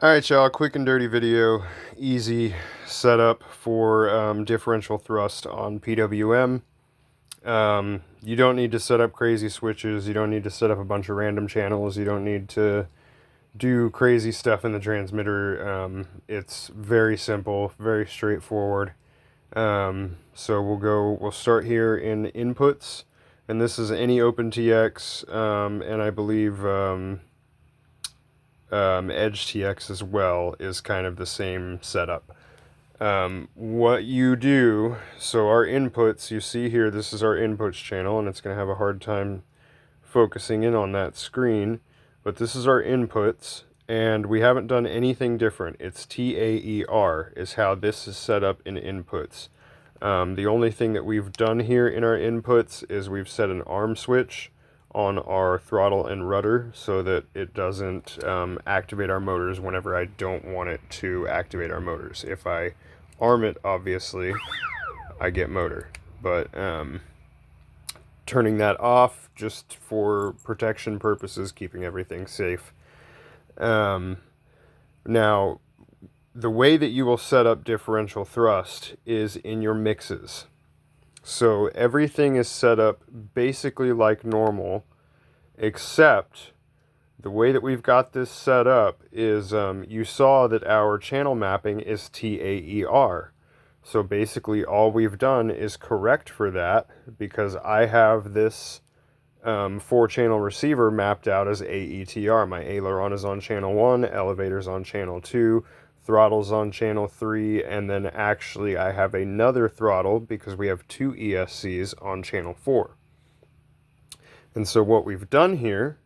Alright y'all, quick and dirty video, easy setup for differential thrust on PWM. You don't need to set up crazy switches, you don't need to set up a bunch of random channels, you don't need to do crazy stuff in the transmitter. It's very simple, very straightforward. So we'll start here in inputs, and this is any OpenTX, and I believe Edge TX as well is kind of the same setup. What you do, so our inputs, you see here, this is our inputs channel, and it's going to have a hard time focusing in on that screen, but this is our inputs, and we haven't done anything different. It's TAER is how this is set up in inputs. The only thing that we've done here in our inputs is we've set an arm switch on our throttle and rudder so that it doesn't activate our motors whenever I don't want it to activate our motors. If I arm it, obviously, I get motor. But turning that off just for protection purposes, keeping everything safe. Now, the way that you will set up differential thrust is in your mixes. So everything is set up basically like normal, except the way that we've got this set up is you saw that our channel mapping is TAER. So basically all we've done is correct for that because I have this 4-channel receiver mapped out as AETR. My aileron is on channel 1, elevator's on channel 2, throttle's on channel 3, and then actually I have another throttle because we have 2 ESCs on channel 4. And so what we've done here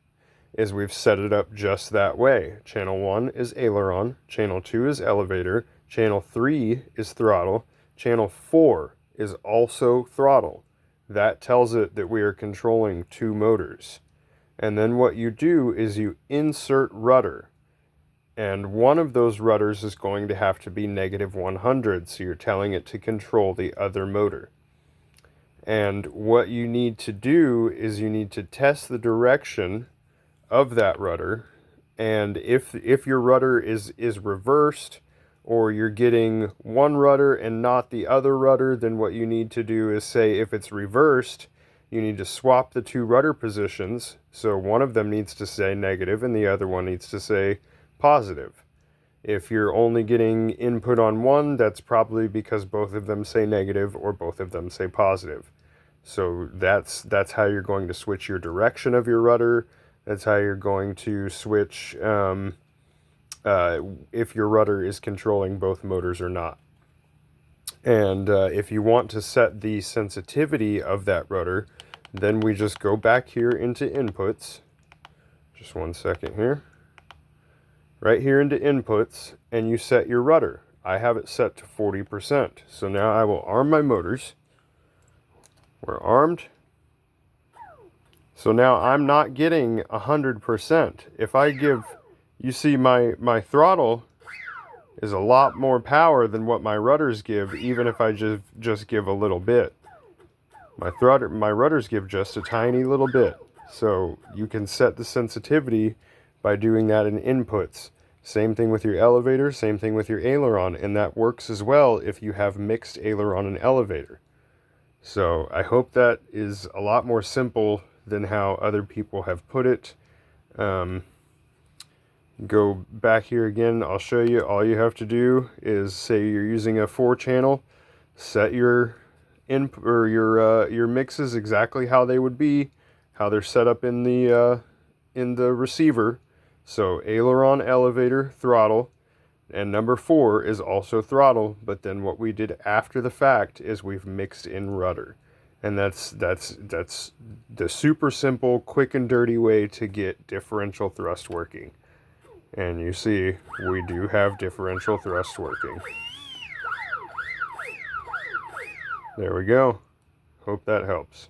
is we've set it up just that way. Channel 1 is aileron, channel 2 is elevator, channel 3 is throttle, channel 4 is also throttle. That tells it that we are controlling 2 motors. And then what you do is you insert rudder. And one of those rudders is going to have to be -100, so you're telling it to control the other motor. And what you need to do is you need to test the direction of that rudder, and if your rudder is reversed, or you're getting one rudder and not the other rudder, then what you need to do is say if it's reversed, you need to swap the 2 rudder positions, so one of them needs to say negative and the other one needs to say positive. If you're only getting input on one, that's probably because both of them say negative or both of them say positive. So that's how you're going to switch your direction of your rudder. That's how you're going to switch if your rudder is controlling both motors or not. And if you want to set the sensitivity of that rudder, then we just go back here into inputs. Just one second here. Right here into inputs, and you set your rudder. I have it set to 40%. So now I will arm my motors. We're armed. So now I'm not getting 100%. If I give, you see my throttle is a lot more power than what my rudders give, even if I just give a little bit. My rudders give just a tiny little bit. So you can set the sensitivity by doing that in inputs. Same thing with your elevator, same thing with your aileron, and that works as well if you have mixed aileron and elevator. So I hope that is a lot more simple than how other people have put it. Go back here again, I'll show you. All you have to do is say you're using a 4-channel, set your your mixes exactly how they would be, how they're set up in the receiver. So aileron, elevator, throttle, and number 4 is also throttle, but then what we did after the fact is we've mixed in rudder. And that's the super simple, quick and dirty way to get differential thrust working. And you see, we do have differential thrust working. There we go. Hope that helps.